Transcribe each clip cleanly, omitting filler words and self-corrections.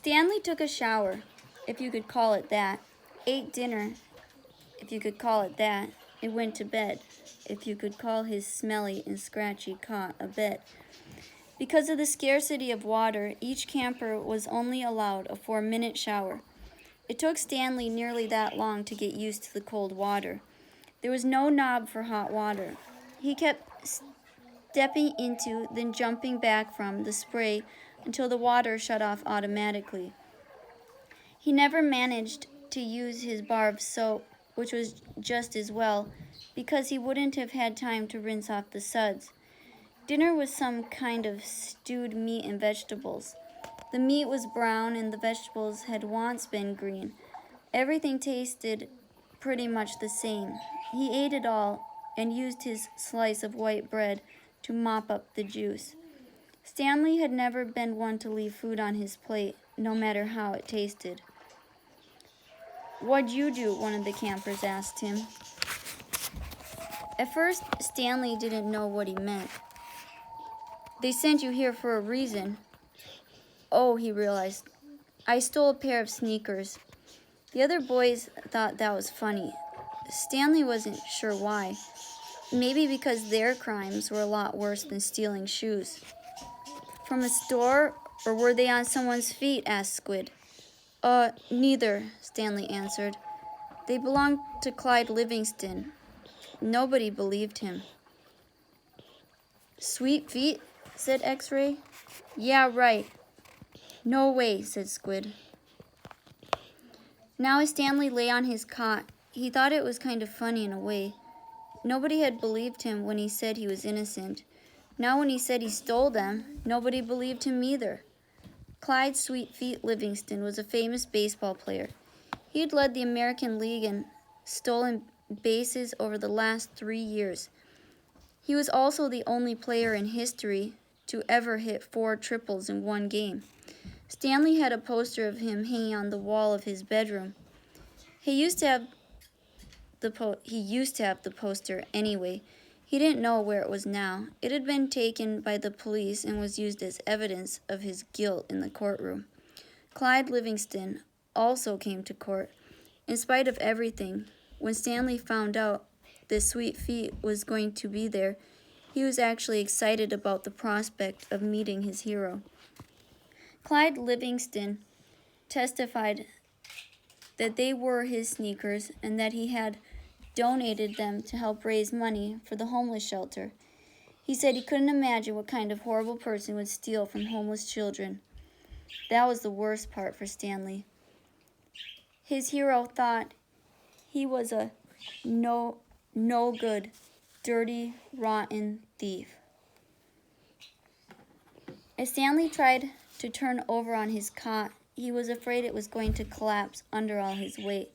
Stanley took a shower, if you could call it that, ate dinner, if you could call it that, and went to bed, if you could call his smelly and scratchy cot a bed. Because of the scarcity of water, each camper was only allowed a 4-minute shower. It took Stanley nearly that long to get used to the cold water. There was no knob for hot water. He kept stepping into, then jumping back from, the spray until the water shut off automatically. He never managed to use his bar of soap, which was just as well, because he wouldn't have had time to rinse off the suds. Dinner was some kind of stewed meat and vegetables. The meat was brown and the vegetables had once been green. Everything tasted pretty much the same. He ate it all and used his slice of white bread to mop up the juice. Stanley had never been one to leave food on his plate, no matter how it tasted. "What'd you do?" one of the campers asked him. At first, Stanley didn't know what he meant. "They sent you here for a reason." "Oh," he realized, "I stole a pair of sneakers." The other boys thought that was funny. Stanley wasn't sure why. Maybe because their crimes were a lot worse than stealing shoes. "From a store, or were they on someone's feet?" asked Squid. Neither," Stanley answered. "They belonged to Clyde Livingston." Nobody believed him. "Sweet feet?" said X-Ray. "Yeah, right." "No way," said Squid. Now as Stanley lay on his cot, he thought it was kind of funny in a way. Nobody had believed him when he said he was innocent. Now when he said he stole them, nobody believed him either. Clyde Sweet Feet Livingston was a famous baseball player. He had led the American League in stolen bases over the last 3 years. He was also the only player in history to ever hit 4 triples in one game. Stanley had a poster of him hanging on the wall of his bedroom. He used to have the poster anyway. He didn't know where it was now. It had been taken by the police and was used as evidence of his guilt in the courtroom. Clyde Livingston also came to court. In spite of everything, when Stanley found out that Sweet Feet was going to be there, he was actually excited about the prospect of meeting his hero. Clyde Livingston testified that they were his sneakers and that he had donated them to help raise money for the homeless shelter. He said he couldn't imagine what kind of horrible person would steal from homeless children. That was the worst part for Stanley. His hero thought he was a no good, dirty, rotten thief. As Stanley tried to turn over on his cot, he was afraid it was going to collapse under all his weight.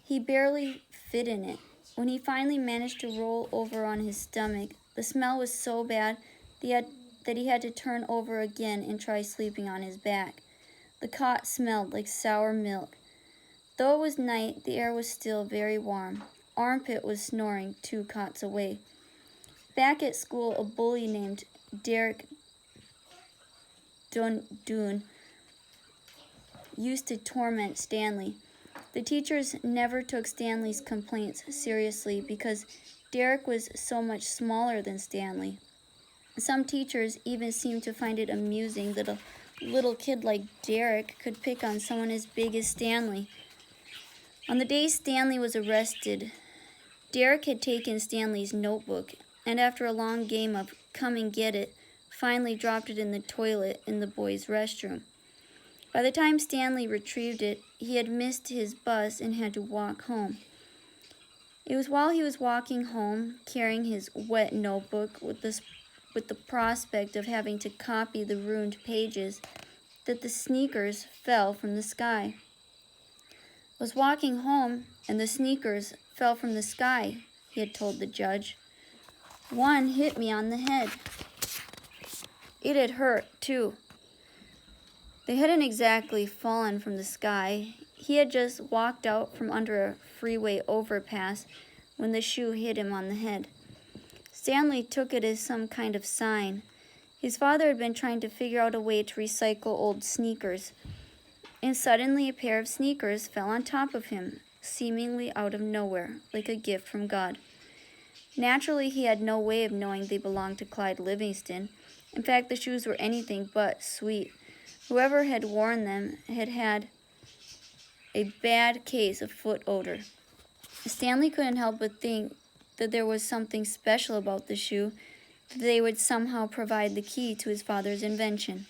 He barely fit in it. When he finally managed to roll over on his stomach, the smell was so bad that he had to turn over again and try sleeping on his back. The cot smelled like sour milk. Though it was night, the air was still very warm. Armpit was snoring 2 cots away. Back at school, a bully named Derek Doon used to torment Stanley. The teachers never took Stanley's complaints seriously because Derek was so much smaller than Stanley. Some teachers even seemed to find it amusing that a little kid like Derek could pick on someone as big as Stanley. On the day Stanley was arrested, Derek had taken Stanley's notebook, and after a long game of come and get it, finally dropped it in the toilet in the boys' restroom. By the time Stanley retrieved it, he had missed his bus and had to walk home. It was while he was walking home, carrying his wet notebook with the prospect of having to copy the ruined pages, that the sneakers fell from the sky. "I was walking home, and the sneakers fell from the sky," he had told the judge. "One hit me on the head. It had hurt, too." They hadn't exactly fallen from the sky. He had just walked out from under a freeway overpass when the shoe hit him on the head. Stanley took it as some kind of sign. His father had been trying to figure out a way to recycle old sneakers. and suddenly a pair of sneakers fell on top of him, seemingly out of nowhere, like a gift from God. Naturally, he had no way of knowing they belonged to Clyde Livingston. In fact, the shoes were anything but sweet. Whoever had worn them had had a bad case of foot odor. Stanley couldn't help but think that there was something special about the shoe, that they would somehow provide the key to his father's invention.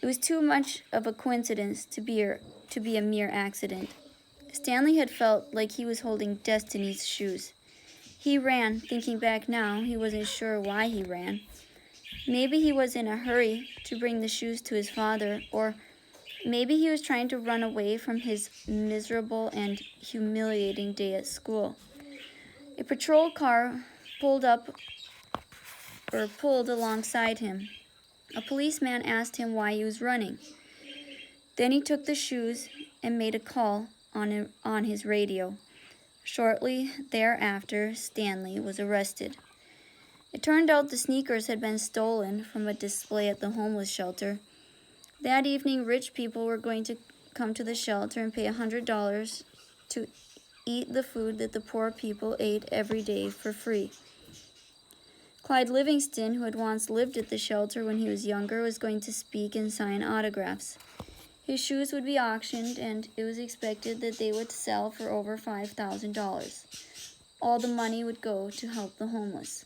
It was too much of a coincidence to be a mere accident. Stanley had felt like he was holding destiny's shoes. He ran, thinking back now, he wasn't sure why he ran. Maybe he was in a hurry to bring the shoes to his father, or maybe he was trying to run away from his miserable and humiliating day at school. A patrol car pulled alongside him. A policeman asked him why he was running. Then he took the shoes and made a call on his radio. Shortly thereafter, Stanley was arrested. It turned out the sneakers had been stolen from a display at the homeless shelter. That evening, rich people were going to come to the shelter and pay $100 to eat the food that the poor people ate every day for free. Clyde Livingston, who had once lived at the shelter when he was younger, was going to speak and sign autographs. His shoes would be auctioned, and it was expected that they would sell for over $5,000. All the money would go to help the homeless.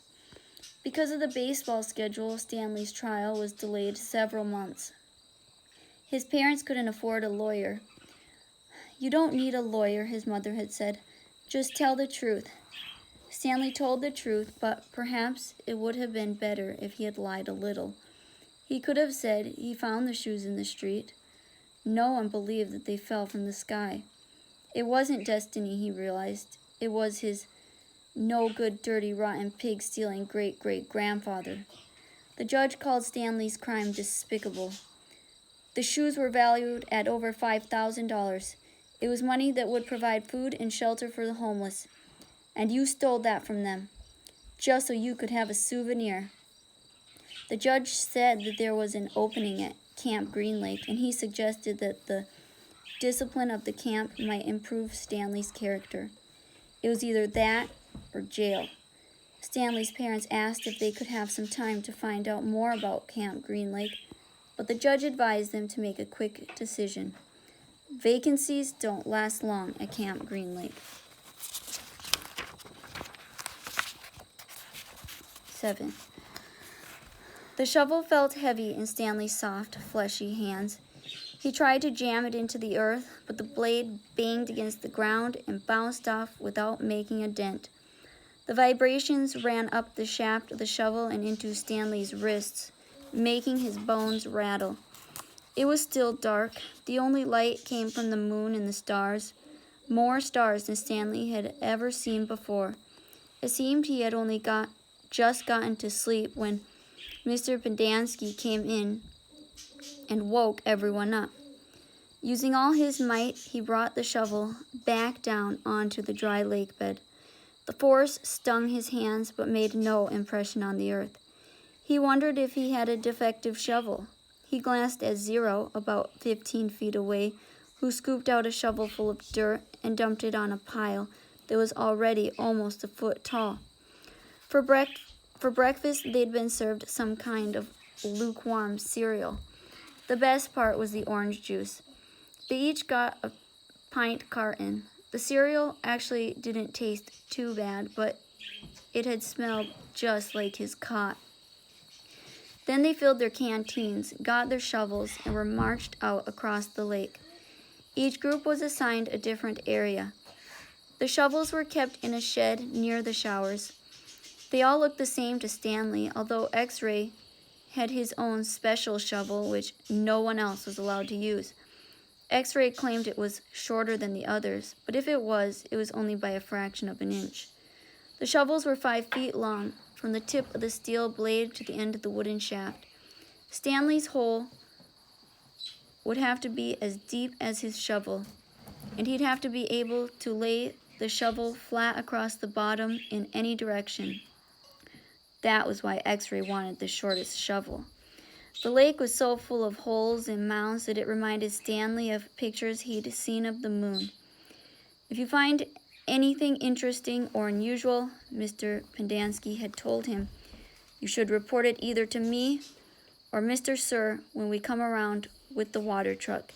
Because of the baseball schedule, Stanley's trial was delayed several months. His parents couldn't afford a lawyer. "You don't need a lawyer," his mother had said. "Just tell the truth." Stanley told the truth, but perhaps it would have been better if he had lied a little. He could have said he found the shoes in the street. No one believed that they fell from the sky. It wasn't destiny, he realized. It was his no-good, dirty, rotten, pig-stealing great-great-grandfather. The judge called Stanley's crime despicable. The shoes were valued at over $5,000. It was money that would provide food and shelter for the homeless. And you stole that from them, just so you could have a souvenir. The judge said that there was an opening at Camp Green Lake, and he suggested that the discipline of the camp might improve Stanley's character. It was either that or jail. Stanley's parents asked if they could have some time to find out more about Camp Green Lake, but the judge advised them to make a quick decision. Vacancies don't last long at Camp Green Lake. 7. The shovel felt heavy in Stanley's soft, fleshy hands. He tried to jam it into the earth, but the blade banged against the ground and bounced off without making a dent. The vibrations ran up the shaft of the shovel and into Stanley's wrists, making his bones rattle. It was still dark. The only light came from the moon and the stars, more stars than Stanley had ever seen before. It seemed he had only just gotten to sleep when Mr. Pendansky came in and woke everyone up. Using all his might, he brought the shovel back down onto the dry lake bed. The force stung his hands but made no impression on the earth. He wondered if he had a defective shovel. He glanced at Zero, about 15 feet away, who scooped out a shovel full of dirt and dumped it on a pile that was already almost a foot tall. For breakfast, they'd been served some kind of lukewarm cereal. The best part was the orange juice. They each got a pint carton. The cereal actually didn't taste too bad, but it had smelled just like his cot. Then they filled their canteens, got their shovels, and were marched out across the lake. Each group was assigned a different area. The shovels were kept in a shed near the showers. They all looked the same to Stanley, although X-Ray had his own special shovel, which no one else was allowed to use. X-Ray claimed it was shorter than the others, but if it was only by a fraction of an inch. The shovels were 5 feet long, from the tip of the steel blade to the end of the wooden shaft. Stanley's hole would have to be as deep as his shovel, and he'd have to be able to lay the shovel flat across the bottom in any direction. That was why X-Ray wanted the shortest shovel. The lake was so full of holes and mounds that it reminded Stanley of pictures he'd seen of the moon. If you find anything interesting or unusual, Mr. Pendanski had told him, you should report it either to me or Mr. Sir when we come around with the water truck.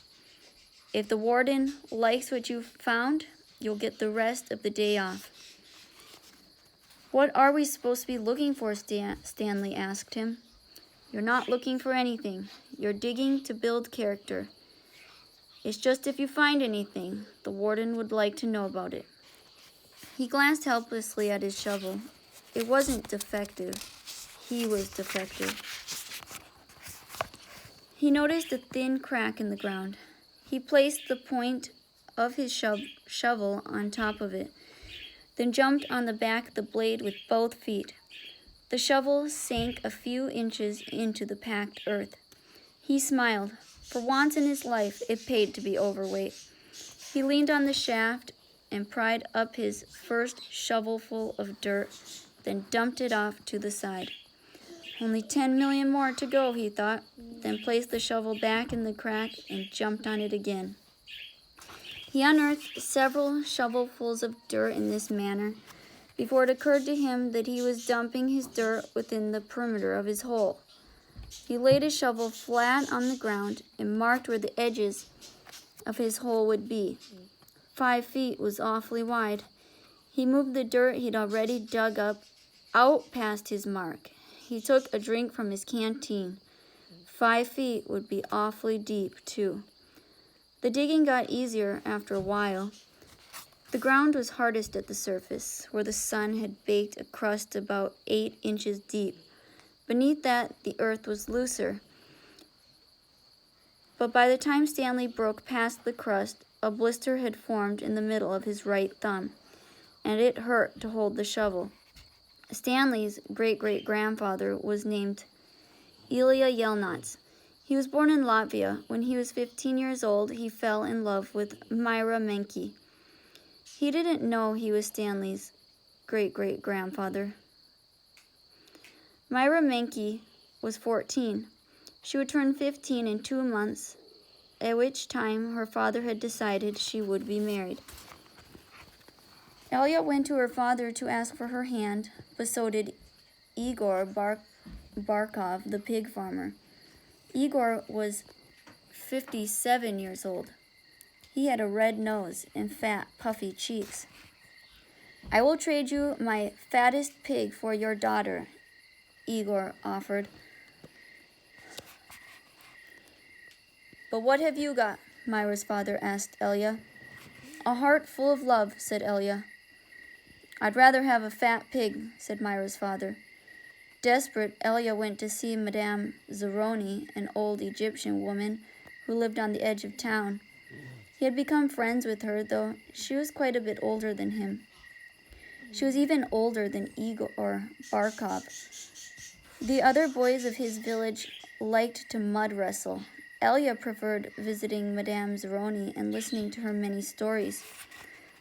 If the warden likes what you've found, you'll get the rest of the day off. What are we supposed to be looking for, Stanley asked him. You're not looking for anything. You're digging to build character. It's just if you find anything, the warden would like to know about it. He glanced helplessly at his shovel. It wasn't defective. He was defective. He noticed a thin crack in the ground. He placed the point of his shovel on top of it, then jumped on the back of the blade with both feet. The shovel sank a few inches into the packed earth. He smiled. For once in his life, it paid to be overweight. He leaned on the shaft and pried up his first shovelful of dirt, then dumped it off to the side. Only 10 million more to go, he thought, then placed the shovel back in the crack and jumped on it again. He unearthed several shovelfuls of dirt in this manner before it occurred to him that he was dumping his dirt within the perimeter of his hole. He laid his shovel flat on the ground and marked where the edges of his hole would be. 5 feet was awfully wide. He moved the dirt he'd already dug up out past his mark. He took a drink from his canteen. 5 feet would be awfully deep, too. The digging got easier after a while. The ground was hardest at the surface, where the sun had baked a crust about 8 inches deep. Beneath that, the earth was looser. But by the time Stanley broke past the crust, a blister had formed in the middle of his right thumb, and it hurt to hold the shovel. Stanley's great-great-grandfather was named Ilya Yelnats. He was born in Latvia. When he was 15 years old, he fell in love with Myra Menke. He didn't know he was Stanley's great-great-grandfather. Myra Menke was 14. She would turn 15 in 2 months, at which time her father had decided she would be married. Elya went to her father to ask for her hand, but so did Igor Barkov, the pig farmer. Igor was 57 years old. He had a red nose and fat, puffy cheeks. I will trade you my fattest pig for your daughter, Igor offered. But what have you got? Myra's father asked Elya. A heart full of love, said Elya. I'd rather have a fat pig, said Myra's father. Desperate, Elya went to see Madame Zeroni, an old Egyptian woman who lived on the edge of town. He had become friends with her, though she was quite a bit older than him. She was even older than Igor Barkov. The other boys of his village liked to mud wrestle. Elya preferred visiting Madame Zeroni and listening to her many stories.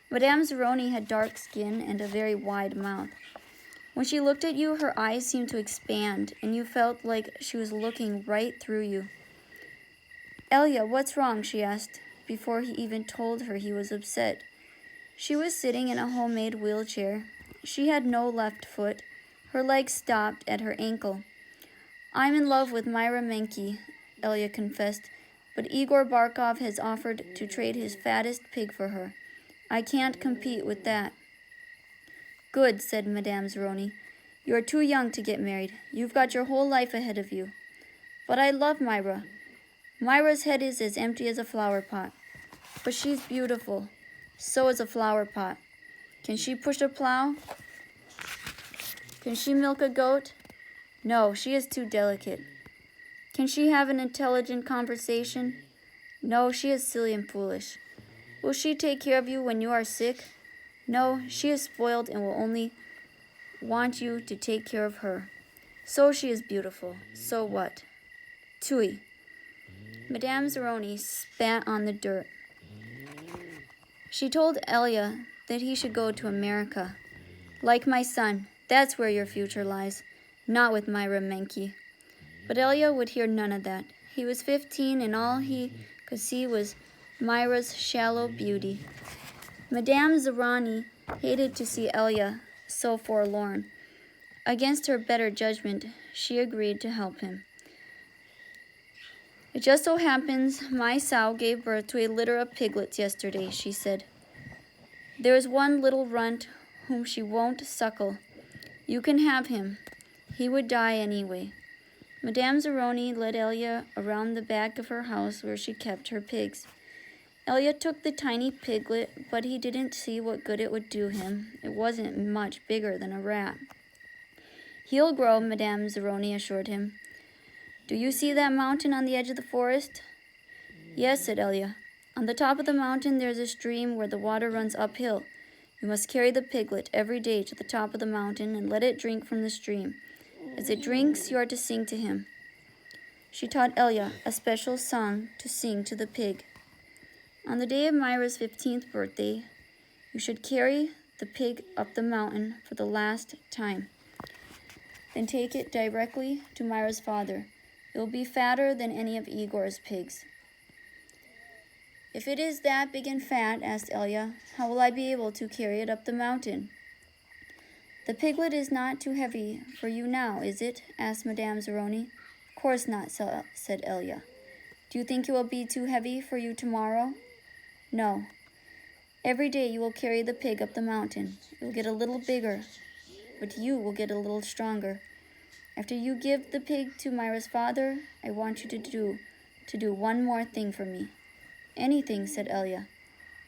Madame Zeroni had dark skin and a very wide mouth. When she looked at you, her eyes seemed to expand, and you felt like she was looking right through you. Elya, what's wrong? She asked, before he even told her he was upset. She was sitting in a homemade wheelchair. She had no left foot. Her legs stopped at her ankle. I'm in love with Myra Menke, Elya confessed, but Igor Barkov has offered to trade his fattest pig for her. I can't compete with that. Good, said Madame Zeroni. You are too young to get married. You've got your whole life ahead of you. But I love Myra. Myra's head is as empty as a flower pot. But she's beautiful. So is a flower pot. Can she push a plow? Can she milk a goat? No, she is too delicate. Can she have an intelligent conversation? No, she is silly and foolish. Will she take care of you when you are sick? No, she is spoiled and will only want you to take care of her. So she is beautiful. So what? Tui. Madame Zeroni spat on the dirt. She told Elya that he should go to America. Like my son, that's where your future lies, not with Myra Menke. But Elia would hear none of that. He was 15, and all he could see was Myra's shallow beauty. Madame Zerani hated to see Elia so forlorn. Against her better judgment, she agreed to help him. "It just so happens my sow gave birth to a litter of piglets yesterday," she said. "There is one little runt whom she won't suckle. You can have him. He would die anyway." Madame Zeroni led Elia around the back of her house where she kept her pigs. Elia took the tiny piglet, but he didn't see what good it would do him. It wasn't much bigger than a rat. "He'll grow," Madame Zeroni assured him. "Do you see that mountain on the edge of the forest?" "Yes," said Elia. "On the top of the mountain there's a stream where the water runs uphill. You must carry the piglet every day to the top of the mountain and let it drink from the stream. As it drinks, you are to sing to him." She taught Elia a special song to sing to the pig. "On the day of Myra's 15th birthday, you should carry the pig up the mountain for the last time. Then take it directly to Myra's father. It will be fatter than any of Igor's pigs." "If it is that big and fat," asked Elia, "how will I be able to carry it up the mountain?" "The piglet is not too heavy for you now, is it?" asked Madame Zeroni. "Of course not," said Elia. "Do you think it will be too heavy for you tomorrow?" "No. Every day you will carry the pig up the mountain. It will get a little bigger, but you will get a little stronger. After you give the pig to Myra's father, I want you to do one more thing for me." "Anything," said Elia.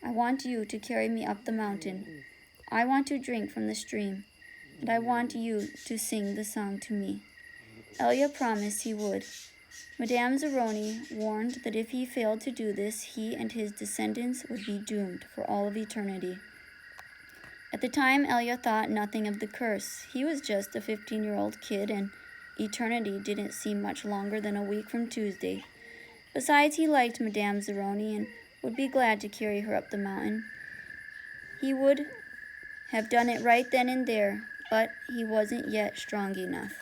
"I want you to carry me up the mountain. I want to drink from the stream, and I want you to sing the song to me." Elia promised he would. Madame Zeroni warned that if he failed to do this, he and his descendants would be doomed for all of eternity. At the time, Elia thought nothing of the curse. He was just a 15-year-old kid, and eternity didn't seem much longer than a week from Tuesday. Besides, he liked Madame Zeroni and would be glad to carry her up the mountain. He would have done it right then and there, but he wasn't yet strong enough.